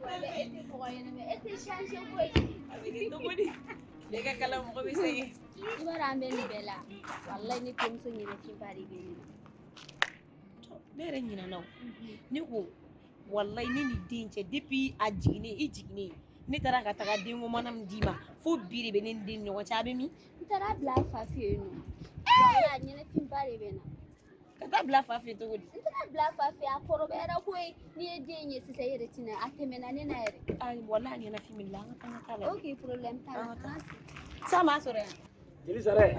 Wala ete mo kayo naman. Ete chance ko eh. Abi dito mo ni. Lega kala mo kami sa iyo. Iba rambe ni Bella. Wallahi ni temso ni na kimbari gini. Dere nyina naw. Ni ko wallahi ni dinche depuis a jigine ni tara ka taga dingo manam dima fo biri be ni din no chabe mi Tara bla fa fi no. Wallahi ni na kimbari bena. kata bla fa fi to godi Tara bla fa fi akoro bera ko ni denye sisa yere tina atemena ni na yere. ay wallahi ni na fi min la nga tala Okay problem ta. sama sore Jeli sare.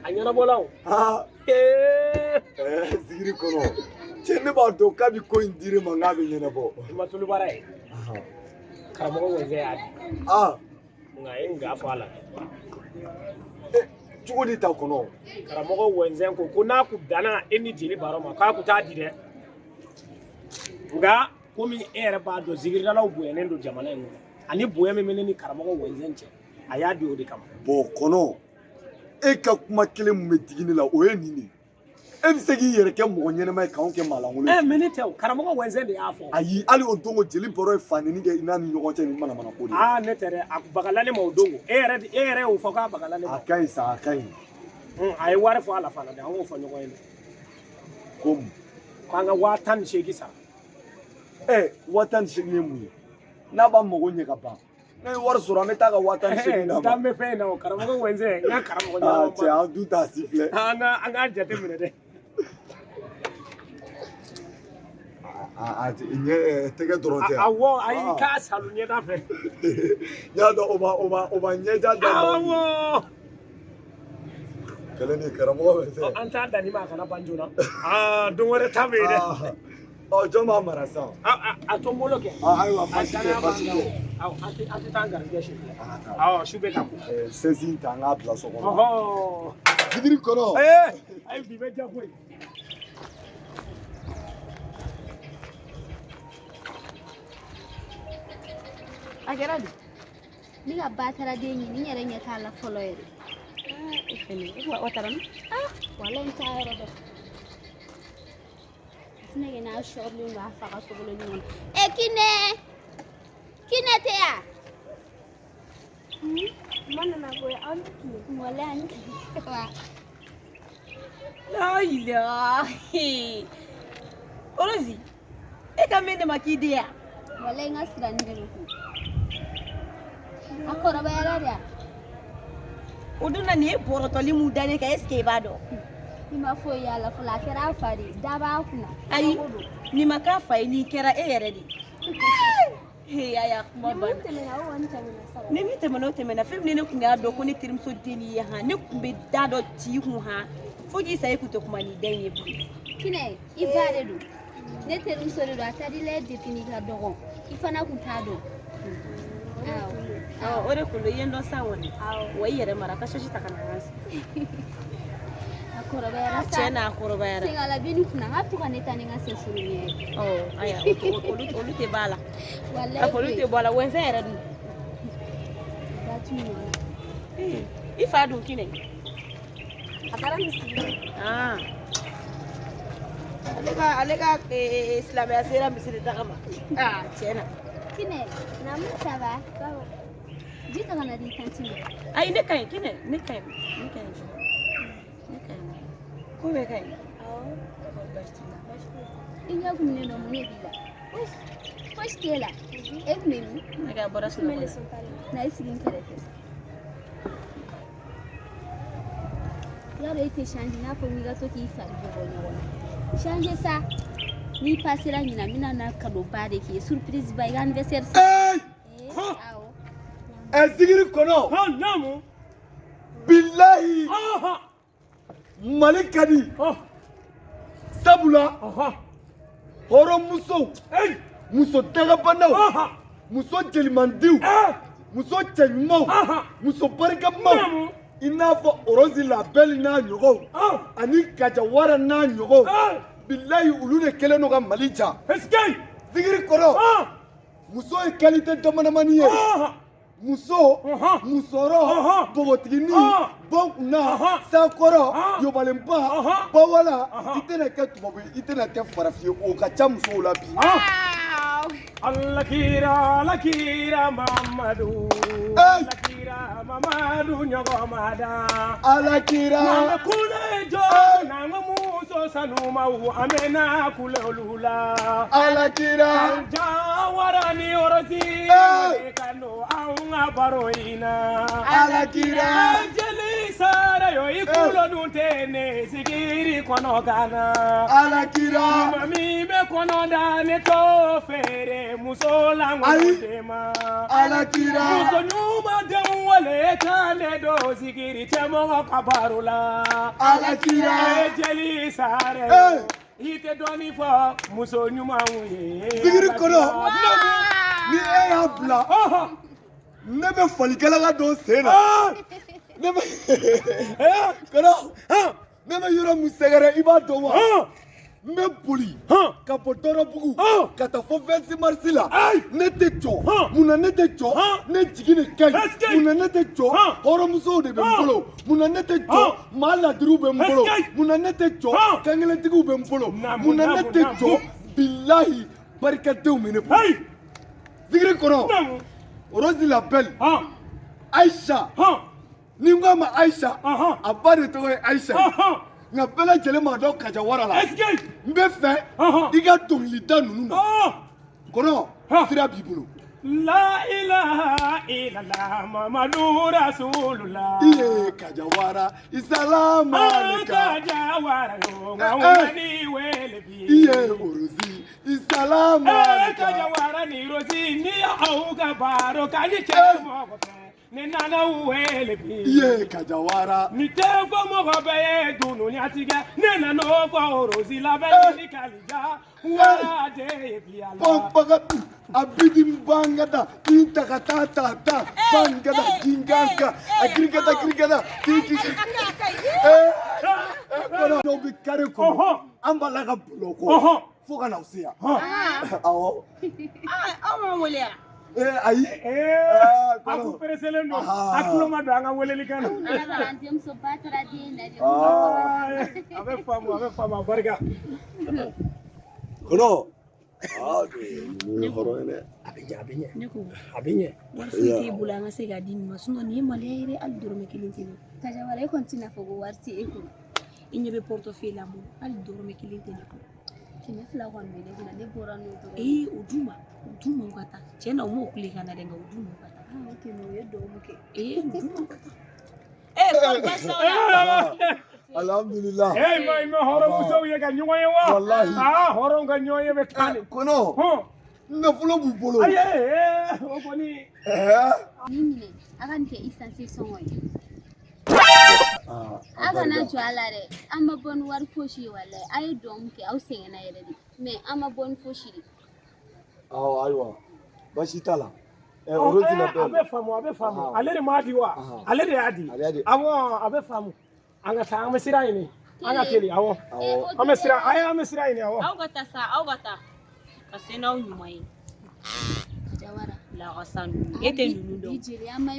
Anyana bola. Ah, zigiri kono. Chenne ba do kabi ko indire manga be nyena bo. Matulu bare. Karamo weze ya. Ah, Nga fala. chugodi ta kono. Karamo weze ko kuna ku dana eni jeli baro ma ka ku ta di de. Nga komi ere ba do zigiri dala ubuyene ndo jamana ngo. Ani buye me meneni karamo weze nche. Aya di odi kam. Bo kono. E ka kuma kele mu medigini la o ye nini. E bi se ki yere ke mo nyene mai ka onke malangolo. Minute karamo weze de afo. Ayi ali o dongo jeli boro e fani ni ke ina ni nyogon che ni mana ko de. Ne tere bagalale mo dongo. Ere o foka bagalale. Akai sa akai. Ai ware fo ala fana da ho fo nyogo ene. Kom. Kwanga watan shegi sa. Watan shigni mu. Na ba mo gonye ka ba. Ne war sura me ta ga watan shigni na ba. Dambe fe na karamo wenze nga karamo Ah, ti a du ta siffle. anga jate mine de. Ti nye tege doronte. Awo ai ka salu nye da fe. Ya do oba nye ja da. Awo. Kale ni karamo wenze. Anta da ni ma kana banjuna. Don wore tabe de. Oh, joma marasa. To molo ke. Aiwa fasike. Ati tanga ngeshi. Shube ka. Sesi tanga bla so kono. Oh. Digiri kono. Ai bibe ja boy. Ageradi. Ni ga batara denyi ni yere nya kala follow yere. ifeni wataran Wallahi ta yaro do. Sine na shoglu nga fa ka soglu ni. Kine te ya. Mana na boy anti. Wallahi anti. la ilahi orozi e ka mende makidia Wallahi nga sira ndere ku. Akora ba yara ya. uduna ni borotoli mu dane ka eske bado Ima fo yala fula kera fari daba kuna. ai ni makafa ni kera e yere di he aya kuma ban ne mi temeno temena fem ne ku nga do ko ni tirim so deni ya ha ne ku be dado ti hu ha foji sai ku to kuma ni danye bu Kine ibade do. Ne terum sore do atadi le defini ka dogo. Ifana ku tado. ore ku le yendo sawoni wai yere mara ka shoshi takana hasi Akora ba yara sa. tena akoro bayara Singala bini kuna ngatu kaneta ninga sesuru nye. aya olute bala Wallahi. afolute bala wenza yere du Batu ni. ifa du kine Akara misi. alega islam ya sera misiri takama tena Kine namu saba. Bawo. Jita kana di kanti. ai ne kai kine ne kai ko be kai Inya kumne no mune bila. Fosh kela. Ebnemi. naga boras na Na isigin kare kesa. Yaro ite change na fo mi gato ki fa go no. Change ça. Ni passer nyina mina na kado bade ki surprise by anniversaire sa. Zigiri kono. Namu. Billahi. Malikadi. Sabula. Horo muso. Muso tagabanaw. Muso jelimandiw. Muso cɛɲumanw. Muso barikamaw. I n'a fɔ orozi labɛli n'a ɲɔgɔnw. Ani gajawara n'a ɲɔgɔnw. Bilayi olu de kɛlen don ka Mali ja. Zigiri kɔrɔ. Muso ye qualité damadamani ye. muso musɔrɔ npogotigini bɔnkunna sakɔrɔ yobalenba bawala i tɛna kɛ tubabu ye i tɛna kɛ farafin ye o ka ca musow la bi. Alakira Mamadu Alakira Mamadu Nyogomada Alakira Nanga kulejo Nanga muso sanuma amena kulelula Alakira Jawara ni orosi Kano aunga baroina Alakira Jeli sara yo ikulo nuntene sigiri kono kana Alakira Mami me kono dane to fere musola ngudema Alakira muso nyuma de wale kane do sigiri temo kabarula Alakira jeli sare ite doni fo muso nyuma wuye sigiri kono ni e ya bla ne bɛ falikɛla ka don sen na ne bɛ kono ne bɛ yɔrɔ min sɛgɛrɛ i b'a dɔn wa n bɛ boli ka bɔ dɔrɔbugu ka taa fɔ 26 mars la ne tɛ jɔ munna ne tɛ jɔ ne jigi de ka ɲi munna ne tɛ jɔ hɔrɔnmusow de bɛ n bolo munna ne tɛ jɔ maa ladiriw bɛ n bolo munna ne tɛ jɔ kankelentigiw bɛ n bolo munna ne tɛ jɔ bilahi barikadenw bɛ ne bolo sigiri kɔnɔ Rosi la belle Aïcha ni n ko a ma Aïcha a ba de tɔgɔ ye Aïcha nka bɛɛ lajɛlen ma dɔn Kajawara la n bɛ fɛ i ka dɔnkilida ninnu na kɔnɔ sira b'i bolo. La ilaha illallah Muhammadu Rasulullah Iye Kajawara Isalamu alaikum Kajawara yo ngani welebi Iye Rosi Isalamu alaikum Kajawara ni Rosi ni au kabaro kani chemo ni nana welebi Iye Kajawara ni tefo mo be dunu ni atiga ni nana fo Rosi la be ni kalija wala de biala Pampagatu abidi mbangada intakata bangada ginganga agrigada kiki kono no bi kare ko ambala ka bloko fo kana usia awo awo wele ayi aku pereselen do akulo ma do anga wele likana ala ndem so batara dina abe fama barga kono abenye warti bula nga se ga din ma suno ni malere al dorme kilintini Kajawara kontina fogo warti eko inye portofela mo al dorme kilintini ko kime fla kwa mele kuna ne bora no to uduma ngata chena umo kulika na denga uduma ngata okay no ye do muke uduma ngata kompasa alhamdulillah mai ma horo muso ye ga nyoye wa wallahi horo ga nyoye be tani kono nafulo bu bolo o koni nini akan ke istansi songoy aga na jwala re amma bon war foshi wallahi ay don ke au sengena yele di mais amma bon foshi di aywa bashi tala Rosi la belle abe famu ale de madi wa ale de adi awo abe famu anga ta anga sira ini anga keli awo anga sira ini awo au gata kasena unyumai Kajawara la gasanu ete nundo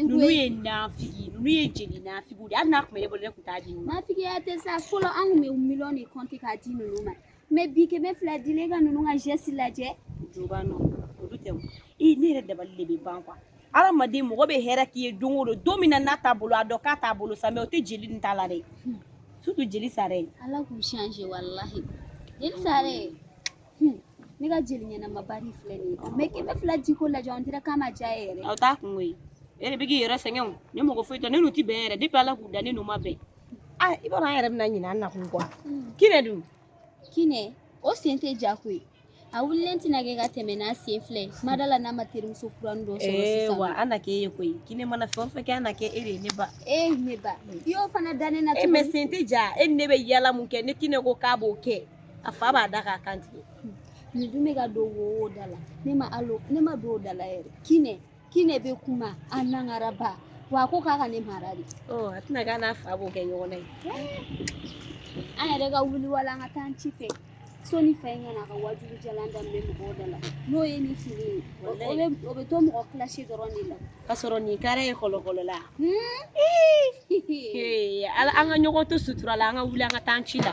nunu ye nafigi nunu ye jeli nafigu de adna kumele bole kutaji nafigi ya tesa folo angu me milioni konti ka di nunu ma me bike me fla dilega nunu nga jesi laje jubano odutem ni re de balle be bankwa ala made mo be hera ki dongo domina nata bolo adoka ta bolo sa me o te jeli ntala re surtout jeli sare ala ku changer wallahi jeli sare ni ga jeli nyana mabari fleni me ke me fla diko la jondira kama jaere o ta kunwe ere bigi yera sengem ni mo go fuita ni nuti bere di pala ku dani no mabe ibona yere na nyina na kunkwa kine o sente jakwe awulenti na ge gateme na sefle madala na matirim so kurando so sisa wa anake yekoi kine mana fonfe ke anake ere ne ba yo fana dane na me sente ja enne be yala munke ne kine ko kabo ke afa ba daka kanti ni dume ga do wo dala ne ma do dala ere kine be kuma anangaraba wa ko kaka ne marari atina gana afa bo ke yone aya daga wuli wala ngatan chife soni fa in ɲɛna a ka wajulu jalan daminɛ mɔgɔw da la n'o ye ni fili ye o bɛ to mɔgɔ kilasi dɔrɔn de la ka sɔrɔ nin kɛra ye kɔlɔkɔlɔ la ala an ka ɲɔgɔn to sutura la an ka wuli an ka taa an ci la